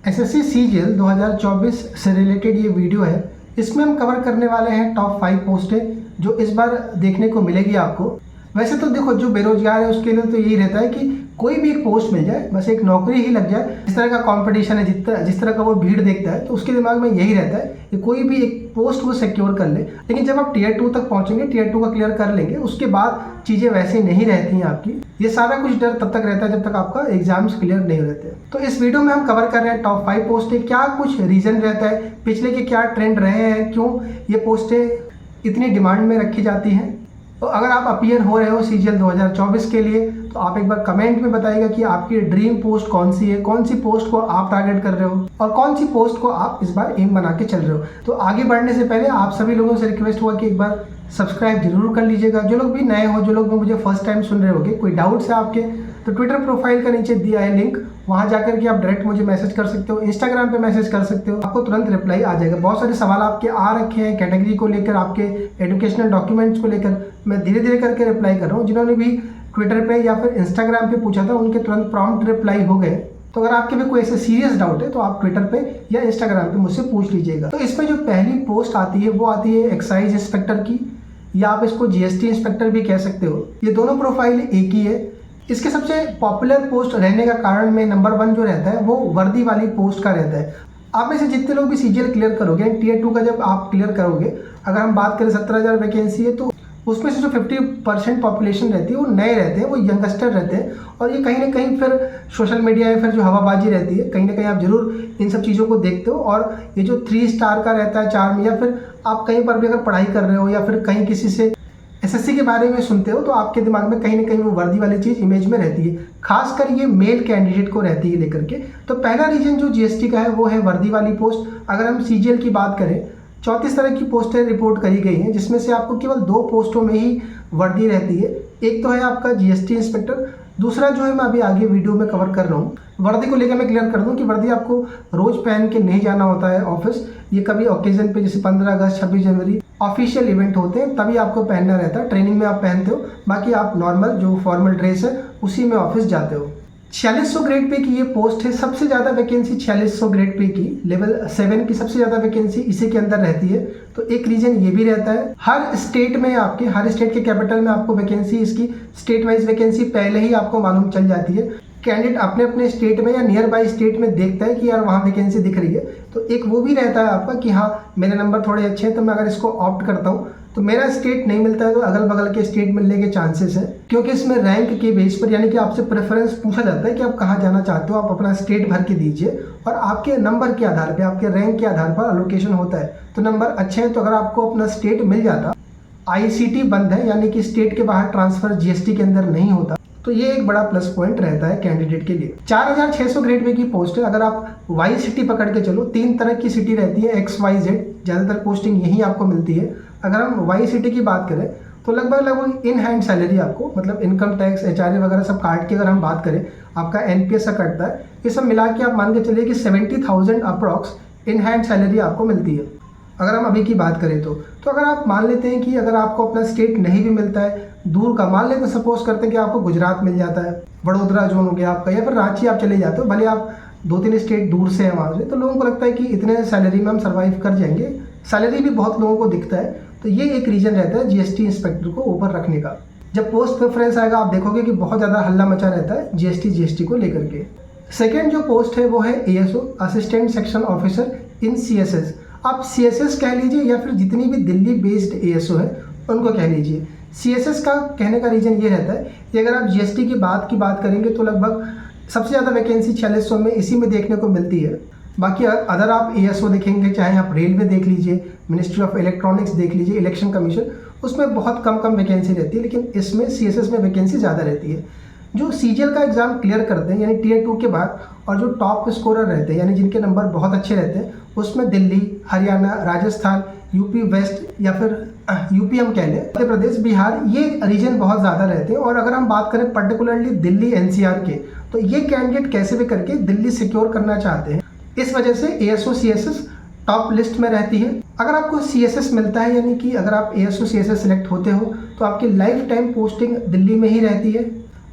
SSC CGL 2024 से related ये video है। इसमें हम कवर करने वाले हैं टॉप 5 पोस्टें जो इस बार देखने को मिलेगी आपको। वैसे तो देखो, जो बेरोजगार है उसके लिए तो यही रहता है कि कोई भी एक पोस्ट मिल जाए, बस एक नौकरी ही लग जाए। जिस तरह का कंपटीशन है, जिस तरह का वो भीड़ देखता है, तो उसके दिमाग में यही रहता है कि कोई भी एक पोस्ट वो सिक्योर कर ले। लेकिन जब आप टीयर 2 तक पहुंचेंगे, टीयर 2 का क्लियर कर लेंगे, उसके बाद चीज़ें वैसे नहीं रहती हैं आपकी। ये सारा कुछ डर तब तक रहता है जब तक आपका एग्जाम्स क्लियर नहीं रहते। तो इस वीडियो में हम कवर कर रहे हैं टॉप 5 पोस्टें, क्या कुछ रीज़न रहता है, पिछले के क्या ट्रेंड रहे हैं, क्यों ये पोस्टें इतनी डिमांड में रखी जाती हैं। तो अगर आप अपीयर हो रहे हो सीजीएल 2024 के लिए, तो आप एक बार कमेंट में बताइएगा कि आपकी ड्रीम पोस्ट कौन सी है, कौन सी पोस्ट को आप टारगेट कर रहे हो और कौन सी पोस्ट को आप इस बार एम बना के चल रहे हो। तो आगे बढ़ने से पहले आप सभी लोगों से रिक्वेस्ट हुआ कि एक बार सब्सक्राइब जरूर कर लीजिएगा। जो लोग भी नए हो, जो लोग भी मुझे फर्स्ट टाइम सुन रहे होंगे, कोई डाउट्स है आपके, तो ट्विटर प्रोफाइल का नीचे दिया है लिंक, वहाँ जाकर के आप डायरेक्ट मुझे मैसेज कर सकते हो, इंस्टाग्राम पे मैसेज कर सकते हो, आपको तुरंत रिप्लाई आ जाएगा। बहुत सारे सवाल आपके आ रखे हैं कैटेगरी को लेकर, आपके एजुकेशनल डॉक्यूमेंट्स को लेकर, मैं धीरे धीरे करके रिप्लाई कर रहा हूँ। जिन्होंने भी ट्विटर पे या फिर इंस्टाग्राम पे पूछा था, उनके तुरंत प्रॉम्प्ट रिप्लाई हो गए। तो अगर आपके भी कोई ऐसे सीरियस डाउट है तो आप ट्विटर पे या इंस्टाग्राम पे मुझसे पूछ लीजिएगा। तो इसमें जो पहली पोस्ट आती है वो आती है एक्साइज इंस्पेक्टर की, या आप इसको जीएसटी इंस्पेक्टर भी कह सकते हो। ये दोनों प्रोफाइल एक ही है। इसके सबसे पॉपुलर पोस्ट रहने का कारण में नंबर 1 जो रहता है वो वर्दी वाली पोस्ट का रहता है। आप में से जितने लोग भी सीजीएल क्लियर करोगे, टीयर 2 का जब आप क्लियर करोगे, अगर हम बात करें 17,000 वैकेंसी है, तो उसमें से जो 50% पॉपुलेशन रहती है वो नए रहते हैं, वो यंगस्टर रहते हैं। और ये कहीं ना कहीं फिर सोशल मीडिया या फिर जो हवाबाजी रहती है, कहीं ना कहीं आप जरूर इन सब चीज़ों को देखते हो। और ये जो 3 स्टार का रहता है, 4 में, या फिर आप कहीं पर भी अगर पढ़ाई कर रहे हो या फिर कहीं किसी से एसएससी के बारे में सुनते हो, तो आपके दिमाग में कहीं ना कहीं वो वर्दी वाली चीज़ इमेज में रहती है। खासकर ये मेल कैंडिडेट को रहती है लेकर के। तो पहला रीजन जो जीएसटी का है वो है वर्दी वाली पोस्ट। अगर हम सीजीएल की बात करें, 34 तरह की पोस्टें रिपोर्ट करी गई हैं, जिसमें से आपको केवल 2 पोस्टों में ही वर्दी रहती है। एक तो है आपका जीएसटी इंस्पेक्टर, दूसरा जो है मैं अभी आगे वीडियो में कवर कर रहा हूँ। वर्दी को लेकर मैं क्लियर कर दूं कि वर्दी आपको रोज़ पहन के नहीं जाना होता है ऑफिस। ये कभी ओकेजन पे, जैसे 15 अगस्त, 26 जनवरी ऑफिशियल इवेंट होते हैं, तभी आपको पहनना रहता है। ट्रेनिंग में आप पहनते हो, बाकी आप नॉर्मल जो फॉर्मल ड्रेस है उसी में ऑफिस जाते हो। 4600 ग्रेड पे की ये पोस्ट है। सबसे ज़्यादा वैकेंसी 4600 ग्रेड पे की, लेवल 7 की सबसे ज़्यादा वैकेंसी इसी के अंदर रहती है। तो एक रीजन ये भी रहता है, हर स्टेट में आपके, हर स्टेट के कैपिटल में आपको वैकेंसी, इसकी स्टेट वाइज वैकेंसी पहले ही आपको मालूम चल जाती है। कैंडिडेट अपने अपने स्टेट में या नियर बाई स्टेट में देखता है कि यार वहाँ वैकेंसी दिख रही है, तो एक वो भी रहता है आपका कि हाँ मेरे नंबर थोड़े अच्छे हैं, तो मैं अगर इसको ऑप्ट करता हूँ तो मेरा स्टेट नहीं मिलता है तो अगल बगल के स्टेट मिलने के चांसेस हैं। क्योंकि इसमें रैंक के बेस पर, यानी कि आपसे प्रेफरेंस पूछा जाता है कि आप कहाँ जाना चाहते हो, आप अपना स्टेट भर के दीजिए और आपके नंबर के आधार पर, आपके रैंक के आधार पर अलोकेशन होता है। तो नंबर अच्छे हैं तो अगर आपको अपना स्टेट मिल जाता, आईसीटी बंद है यानी कि स्टेट के बाहर ट्रांसफर जीएसटी के अंदर नहीं होता, तो ये एक बड़ा प्लस पॉइंट रहता है कैंडिडेट के लिए। 4600 ग्रेड में की पोस्ट है। अगर आप वाई सिटी पकड़ के चलो, 3 तरह की सिटी रहती है, XYZ, ज़्यादातर पोस्टिंग यही आपको मिलती है। अगर हम वाई सिटी की बात करें तो लगभग इन हैंड सैलरी आपको, मतलब इनकम टैक्स, HRA वगैरह सब काट के अगर हम बात करें, आपका NPS का कटता है, ये सब मिला के आप मान के चलिए कि 70,000 अप्रॉक्स इन हैंड सैलरी आपको मिलती है। अगर हम अभी की बात करें तो अगर आप मान लेते हैं कि अगर आपको अपना स्टेट नहीं भी मिलता है, दूर का मान लेते हैं, सपोज करते हैं कि आपको गुजरात मिल जाता है, वडोदरा जोन हो गया आपका, या फिर रांची आप चले जाते हो, भले आप 2-3 स्टेट दूर से हैं वहाँ से, तो लोगों को लगता है कि इतने सैलरी में हम सर्वाइव कर जाएंगे। सैलरी भी बहुत लोगों को दिखता है, तो ये एक रीज़न रहता है जीएसटी इंस्पेक्टर को ऊपर रखने का। जब पोस्ट प्रेफरेंस आएगा आप देखोगे कि बहुत ज़्यादा हल्ला मचा रहता है जीएसटी को लेकर के। सेकेंड जो पोस्ट है वो है ASO, assistant section officer in CSS। आप CSS कह लीजिए या फिर जितनी भी दिल्ली बेस्ड ASO है उनको कह लीजिए। CSS का कहने का रीज़न ये रहता है कि अगर आप GST की बात करेंगे तो लगभग सबसे ज़्यादा वैकेंसी 4600 में इसी में देखने को मिलती है। बाकी अदर आप ASO देखेंगे, चाहे आप रेलवे देख लीजिए, मिनिस्ट्री ऑफ इलेक्ट्रॉनिक्स देख लीजिए, इलेक्शन कमीशन, उसमें बहुत कम वैकेंसी रहती है, लेकिन इसमें CSS में वैकेंसी ज़्यादा रहती है। जो सीजीएल का एग्ज़ाम क्लियर करते हैं यानी टीयर 2 के बाद, और जो टॉप स्कोरर रहते हैं यानी जिनके नंबर बहुत अच्छे रहते हैं, उसमें दिल्ली, हरियाणा, राजस्थान, यूपी वेस्ट, या फिर यूपी हम कह लें, मध्य प्रदेश, बिहार, ये रीजन बहुत ज़्यादा रहते हैं। और अगर हम बात करें पर्टिकुलरली दिल्ली NCR के, तो ये कैंडिडेट कैसे भी करके दिल्ली सिक्योर करना चाहते हैं। इस वजह से ASO CSS टॉप लिस्ट में रहती है। अगर आपको CSS मिलता है, यानी कि अगर आप ASO CSS सिलेक्ट होते हो, तो आपकी लाइफ टाइम पोस्टिंग दिल्ली में ही रहती है।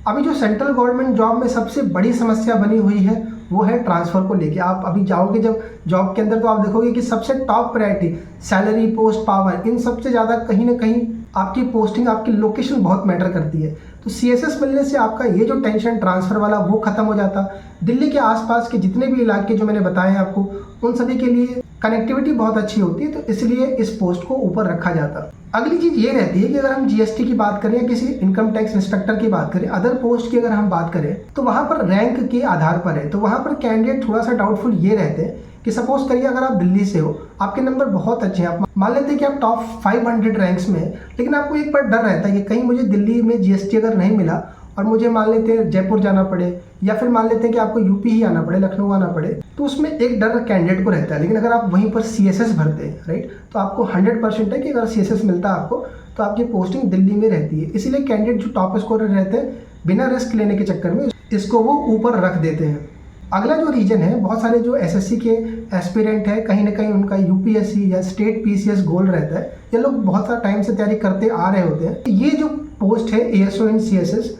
अभी जो सेंट्रल गवर्नमेंट जॉब में सबसे बड़ी समस्या बनी हुई है वो है ट्रांसफ़र को लेके। आप अभी जाओगे जब जॉब के अंदर तो आप देखोगे कि सबसे top priority salary, post, power, इन सबसे ज़्यादा कहीं ना कहीं आपकी पोस्टिंग, आपकी लोकेशन बहुत मैटर करती है। तो CSS मिलने से आपका ये जो टेंशन ट्रांसफ़र वाला वो ख़त्म हो जाता। दिल्ली के आसपास के जितने भी इलाके जो मैंने बताए हैं आपको, उन सभी के लिए कनेक्टिविटी बहुत अच्छी होती है, तो इसलिए इस पोस्ट को ऊपर रखा जाता। अगली चीज़ ये रहती है कि अगर हम GST की बात करें या किसी इनकम टैक्स इंस्पेक्टर की बात करें, अदर पोस्ट की अगर हम बात करें, तो वहाँ पर रैंक के आधार पर है। तो वहाँ पर कैंडिडेट थोड़ा सा डाउटफुल ये रहते हैं कि सपोज करिए अगर आप दिल्ली से हो, आपके नंबर बहुत अच्छे हैं, आप मान लेते हैं कि आप टॉप 500 रैंक्स में हैं, लेकिन आपको एक बार डर रहता है कि कहीं मुझे दिल्ली में GST अगर नहीं मिला और मुझे मान लेते हैं जयपुर जाना पड़े, या फिर मान लेते हैं कि आपको यूपी ही आना पड़े, लखनऊ आना पड़े, तो उसमें एक डर कैंडिडेट को रहता है। लेकिन अगर आप वहीं पर CSS भरते हैं, राइट, तो आपको 100% है कि अगर CSS मिलता है आपको तो आपकी पोस्टिंग दिल्ली में रहती है। इसीलिए कैंडिडेट जो टॉप स्कोरर रहते हैं, बिना रिस्क लेने के चक्कर में इसको वो ऊपर रख देते हैं। अगला जो रीजन है, बहुत सारे जो SSC के एस्पिरेंट है, कहीं ना कहीं उनका UPSC या स्टेट PCS गोल रहता है। ये लोग बहुत सारा टाइम से तैयारी करते आ रहे होते हैं। ये जो पोस्ट है ASO इन CSS,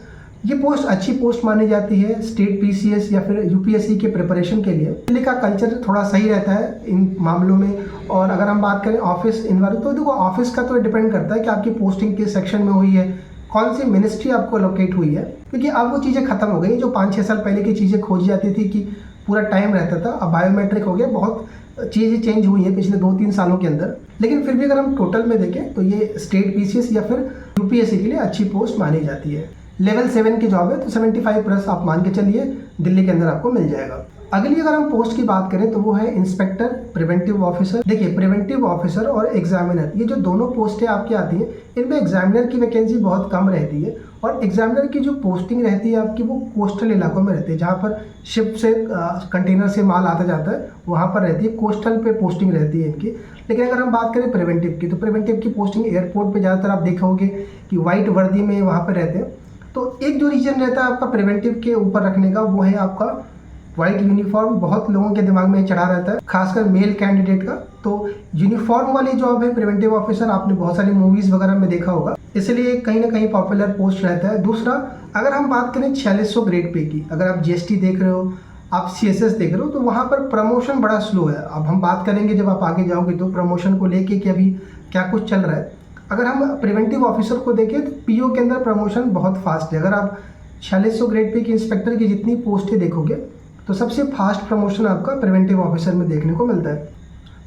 ये पोस्ट अच्छी पोस्ट मानी जाती है स्टेट PCS या फिर UPSC के प्रिपरेशन के लिए। दिल्ली का कल्चर थोड़ा सही रहता है इन मामलों में। और अगर हम बात करें ऑफिस इन्वायरमेंट, तो देखो ऑफिस का तो डिपेंड करता है कि आपकी पोस्टिंग किस सेक्शन में हुई है, कौन सी मिनिस्ट्री आपको लोकेट हुई है, क्योंकि अब वो चीज़ें खत्म हो गई। जो 5-6 साल पहले की चीज़ें खोजी जाती थी कि पूरा टाइम रहता था, अब बायोमेट्रिक हो गया, बहुत चीज़ें चेंज हुई हैं पिछले 2-3 सालों के अंदर। लेकिन फिर भी अगर हम टोटल में देखें तो ये स्टेट PCS या फिर UPSC के लिए अच्छी पोस्ट मानी जाती है। लेवल 7 की जॉब है, तो 75+ आप मान के चलिए दिल्ली के अंदर आपको मिल जाएगा। अगली अगर हम पोस्ट की बात करें तो वो है इंस्पेक्टर प्रिवेंटिव ऑफिसर। देखिए, प्रिवेंटिव ऑफिसर और एग्जामिनर, ये जो दोनों पोस्टें आपकी आती हैं, इनमें एग्जामिनर की वैकेंसी बहुत कम रहती है। और एग्जामिनर की जो पोस्टिंग रहती है आपकी, वो कोस्टल इलाकों में रहती है, जहाँ पर शिप से कंटेनर से माल आता जाता है, वहाँ पर रहती है। कोस्टल पे पोस्टिंग रहती है इनकी। लेकिन अगर हम बात करें प्रिवेंटिव की, तो प्रिवेंटिव की पोस्टिंग एयरपोर्ट पर ज़्यादातर आप देखोगे कि वाइट वर्दी में वहाँ पर रहते हैं। तो एक जो रीजन रहता है आपका प्रिवेंटिव के ऊपर रखने का, वो है आपका वाइट यूनिफॉर्म। बहुत लोगों के दिमाग में चढ़ा रहता है, खासकर मेल कैंडिडेट का। तो यूनिफॉर्म वाली जॉब है प्रिवेंटिव ऑफिसर, आपने बहुत सारी मूवीज़ वगैरह में देखा होगा, इसलिए कहीं ना कहीं पॉपुलर पोस्ट रहता है। दूसरा, अगर हम बात करें 4600 ग्रेड पे की, अगर आप GST देख रहे हो, आप CSS देख रहे हो, तो वहाँ पर प्रमोशन बड़ा स्लो है। अब हम बात करेंगे जब आप आगे जाओगे तो प्रमोशन को लेके कि अभी क्या कुछ चल रहा है। अगर हम प्रिवेंटिव ऑफिसर को देखें तो PO के अंदर प्रमोशन बहुत फास्ट है। अगर आप 4600 ग्रेड पे की इंस्पेक्टर की जितनी पोस्टें देखोगे, तो सबसे फास्ट प्रमोशन आपका प्रिवेंटिव ऑफिसर में देखने को मिलता है।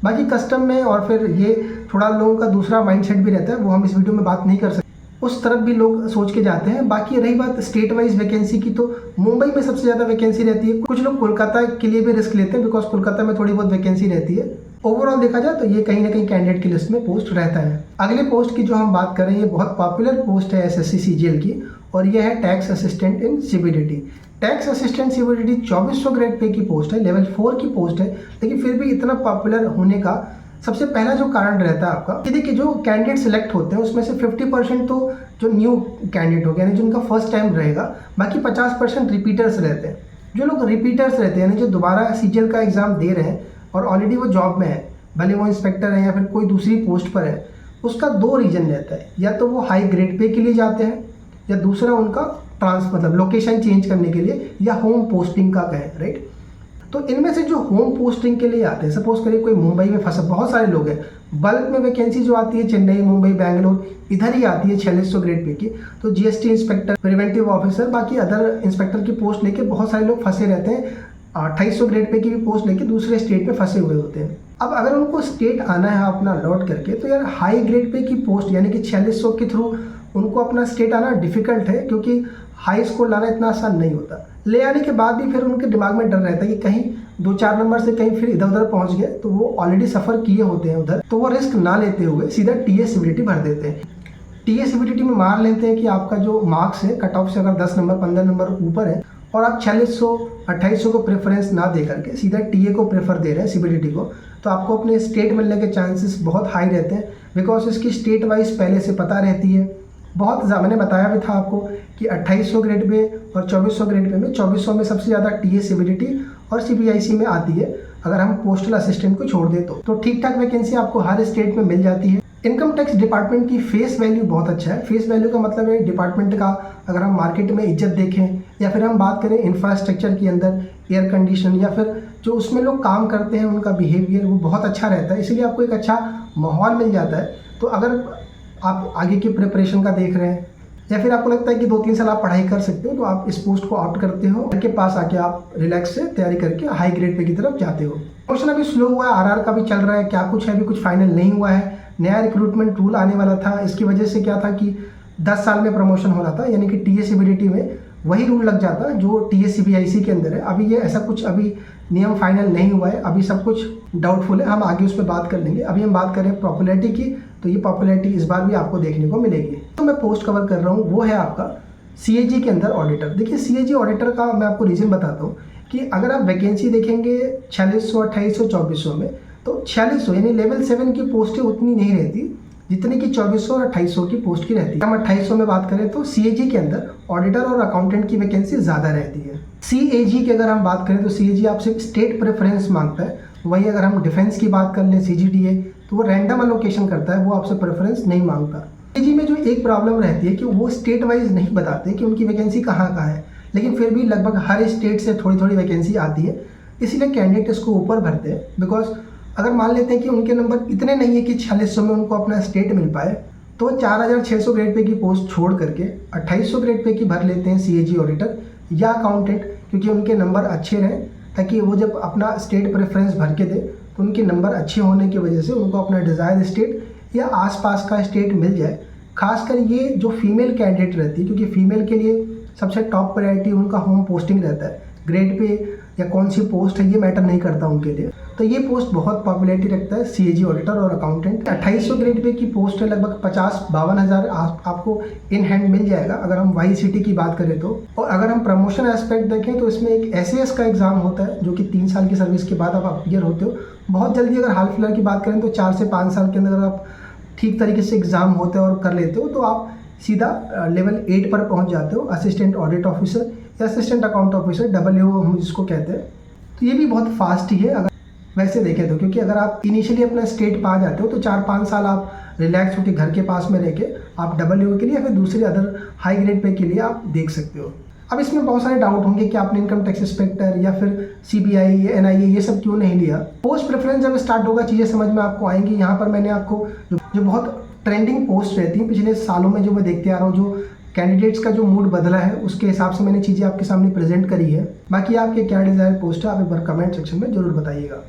बाकी कस्टम में और फिर ये थोड़ा लोगों का दूसरा माइंडसेट भी रहता है, वो हम इस वीडियो में बात नहीं कर सकते, उस तरफ भी लोग सोच के जाते हैं। बाकी रही बात स्टेट वाइज वैकेंसी की, तो मुंबई में सबसे ज़्यादा वैकेंसी रहती है। कुछ लोग कोलकाता के लिए भी रिस्क लेते हैं, बिकॉज कोलकाता में थोड़ी बहुत वैकेंसी रहती है। ओवरऑल देखा जाए तो ये कहीं ना कहीं कैंडिडेट की लिस्ट में पोस्ट रहता है। अगले पोस्ट की जो हम बात करें, ये बहुत पॉपुलर पोस्ट है SSC CGL की, और ये है tax assistant in CBDT। Tax assistant CBDT 2400 grade pay की पोस्ट है, लेवल 4 की पोस्ट है। लेकिन फिर भी इतना पॉपुलर होने का सबसे पहला जो कारण रहता है आपका, कि देखिए जो कैंडिडेट सिलेक्ट होते हैं उसमें से 50% तो जो न्यू कैंडिडेट हो गया, यानी जिनका फर्स्ट टाइम रहेगा, बाकी 50% रिपीटर्स रहते हैं। जो लोग रिपीटर्स रहते हैं, यानी जो दोबारा CGL का एग्ज़ाम दे रहे हैं और ऑलरेडी वो जॉब में है, भले वो इंस्पेक्टर है या फिर कोई दूसरी पोस्ट पर है, उसका 2 रीजन रहता है। या तो वो हाई ग्रेड पे के लिए जाते हैं, या दूसरा उनका मतलब लोकेशन चेंज करने के लिए, या होम पोस्टिंग का कहें, राइट। तो इनमें से जो होम पोस्टिंग के लिए आते हैं, सपोज करिए कोई मुंबई में फंसा, बहुत सारे लोग हैं, बल्क में वैकेंसी जो आती है चेन्नई, मुंबई, बैंगलोर, इधर ही आती है 4600 ग्रेड पे की। तो GST इंस्पेक्टर, प्रिवेंटिव ऑफिसर, बाकी अदर इंस्पेक्टर की पोस्ट लेके बहुत सारे लोग फंसे रहते हैं। 2800 ग्रेड पे की भी पोस्ट लेके दूसरे स्टेट में फंसे हुए होते हैं। अब अगर उनको स्टेट आना है अपना लौट करके, तो यार हाई ग्रेड पे की पोस्ट यानी कि 4600 के थ्रू उनको अपना स्टेट आना डिफिकल्ट है, क्योंकि हाई स्कोर लाना इतना आसान नहीं होता। ले आने के बाद भी फिर उनके दिमाग में डर रहता है कि कहीं 2-4 नंबर से कहीं फिर इधर उधर पहुंच गए, तो वो ऑलरेडी सफ़र किए होते हैं उधर, तो वो रिस्क ना लेते हुए सीधा TA CBDT भर देते हैं। TA CBDT में मान लेते हैं कि आपका जो मार्क्स है कट ऑफ से अगर 10 नंबर 15 नंबर ऊपर है, और आप 4600 2800 को प्रेफरेंस ना दे करके सीधा TA को प्रेफर दे रहे हैं, CBDT को, तो आपको अपने स्टेट मिलने के चांसेस बहुत हाई रहते हैं, बिकॉज इसकी स्टेट वाइज पहले से पता रहती है। बहुत मैंने बताया भी था आपको कि 2800 ग्रेड पे और 2400 ग्रेड पे में 2400 में सबसे ज़्यादा TA CBDT और CBIC में आती है, अगर हम पोस्टल असिस्टेंट को छोड़ दें तो ठीक ठाक वैकेंसी आपको हर स्टेट में मिल जाती है। इनकम टैक्स डिपार्टमेंट की फेस वैल्यू बहुत अच्छा है। फेस वैल्यू का मतलब है डिपार्टमेंट का, अगर हम मार्केट में इज्जत देखें या फिर हम बात करें इंफ्रास्ट्रक्चर के अंदर एयर कंडीशन या फिर जो उसमें लोग काम करते हैं उनका बिहेवियर वो बहुत अच्छा रहता है, इसीलिए आपको एक अच्छा माहौल मिल जाता है। तो अगर आप आगे की प्रिपरेशन का देख रहे हैं या फिर आपको लगता है कि 2-3 साल आप पढ़ाई कर सकते हो, तो आप इस पोस्ट को ऑप्ट करते हो। घर के पास आके आप रिलैक्स से तैयारी करके हाई ग्रेड पे की तरफ जाते हो। क्वेश्चन अभी स्लो हुआ है, आरआर का भी चल रहा है, क्या कुछ है, अभी कुछ फाइनल नहीं हुआ है। नया रिक्रूटमेंट रूल आने वाला था, इसकी वजह से क्या था कि 10 साल में प्रमोशन हो रहा था, यानी कि टीएससीबीडीटी में वही रूल लग जाता जो टीएससीबीआईसी के अंदर है। अभी ये ऐसा कुछ अभी नियम फाइनल नहीं हुआ है, अभी सब कुछ डाउटफुल है, हम आगे उस पर बात कर लेंगे। अभी हम बात करें पॉपुलैरिटी की, तो ये पॉपुलैरिटी इस बार भी आपको देखने को मिलेगी। तो मैं पोस्ट कवर कर रहा हूँ वो है आपका सीएजी के अंदर ऑडिटर। देखिए सीएजी ऑडिटर का मैं आपको रीज़न बताता हूँ कि अगर आप वैकेंसी देखेंगे 4600, 2800, 2400 में, तो 4600 यानी लेवल 7 की पोस्टें उतनी नहीं रहती जितनी कि 2400 और 2800 की पोस्ट की रहती है। हम 2800 में बात करें तो सीएजी के अंदर ऑडिटर और अकाउंटेंट की वैकेंसी ज़्यादा रहती है। सीएजी की अगर हम बात करें तो सीएजी आपसे स्टेट प्रेफरेंस मांगता है। वही अगर हम डिफेंस की बात कर लें सीजीडीए, तो वो रैंडम अलोकेशन करता है, वो आपसे प्रेफरेंस नहीं मांगता। सीएजी में जो एक प्रॉब्लम रहती है कि वो स्टेट वाइज नहीं बताते कि उनकी वैकेंसी कहाँ है, लेकिन फिर भी लगभग हर स्टेट से थोड़ी थोड़ी वैकेंसी आती है, इसीलिए कैंडिडेट इसको ऊपर भरते हैं। बिकॉज अगर मान लेते हैं कि उनके नंबर इतने नहीं है कि 4600 में उनको अपना स्टेट मिल पाए, तो 4600 ग्रेड पे की पोस्ट छोड़ करके 2800 ग्रेड पे की भर लेते हैं सीएजी ऑडिटर या अकाउंटेंट, क्योंकि उनके नंबर अच्छे रहें, ताकि वो जब अपना स्टेट प्रेफरेंस भर के दे तो उनके नंबर अच्छे होने की वजह से उनको अपना डिज़ायर्ड स्टेट या आसपास का स्टेट मिल जाए। खासकर ये जो फीमेल कैंडिडेट रहती है, क्योंकि फीमेल के लिए सबसे टॉप प्रायोरिटी उनका होम पोस्टिंग रहता है, ग्रेड पे या कौन सी पोस्ट है ये मैटर नहीं करता उनके लिए। तो ये पोस्ट बहुत पॉपुलैरिटी रखता है सीएजी ऑडिटर और अकाउंटेंट। 2800 ग्रेड पे की पोस्ट है, लगभग 50-52 हज़ार आपको इन हैंड मिल जाएगा अगर हम वाई सिटी की बात करें तो। और अगर हम प्रमोशन एस्पेक्ट देखें तो इसमें एक एसएएस का एग्ज़ाम होता है, जो कि 3 साल की सर्विस के बाद आप अपीयर होते हो। बहुत जल्दी अगर हाल फिलहाल की बात करें तो 4 से 5 साल के अंदर अगर आप ठीक तरीके से एग्ज़ाम होते हो और कर लेते हो, तो आप सीधा लेवल 8 पर पहुंच जाते हो, असिस्टेंट ऑडिट ऑफिसर या असिस्टेंट अकाउंट ऑफिसर, डब्ल्यू हम जिसको कहते हैं। तो ये भी बहुत फास्ट ही है अगर वैसे देखें तो, क्योंकि अगर आप इनिशियली अपना स्टेट पा जाते हो तो 4-5 साल आप रिलैक्स होकर घर के पास में रह के आप डब्ल्यू के लिए या फिर दूसरे अदर हाई ग्रेड पे के लिए आप देख सकते हो। अब इसमें बहुत सारे डाउट होंगे कि आपने इनकम टैक्स इंस्पेक्टर या फिर सीबीआई या एनआईए ये सब क्यों नहीं लिया। पोस्ट प्रेफरेंस जब स्टार्ट होगा चीज़ें समझ में आपको आएंगी। यहाँ पर मैंने आपको जो बहुत ट्रेंडिंग पोस्ट रहती हैं पिछले सालों में, जो मैं देखते आ रहा हूँ, जो कैंडिडेट्स का जो मूड बदला है उसके हिसाब से मैंने चीज़ें आपके सामने प्रेजेंट करी है। बाकी आपके क्या डिज़ायर पोस्ट है आप एक बार कमेंट सेक्शन में ज़रूर बताइएगा।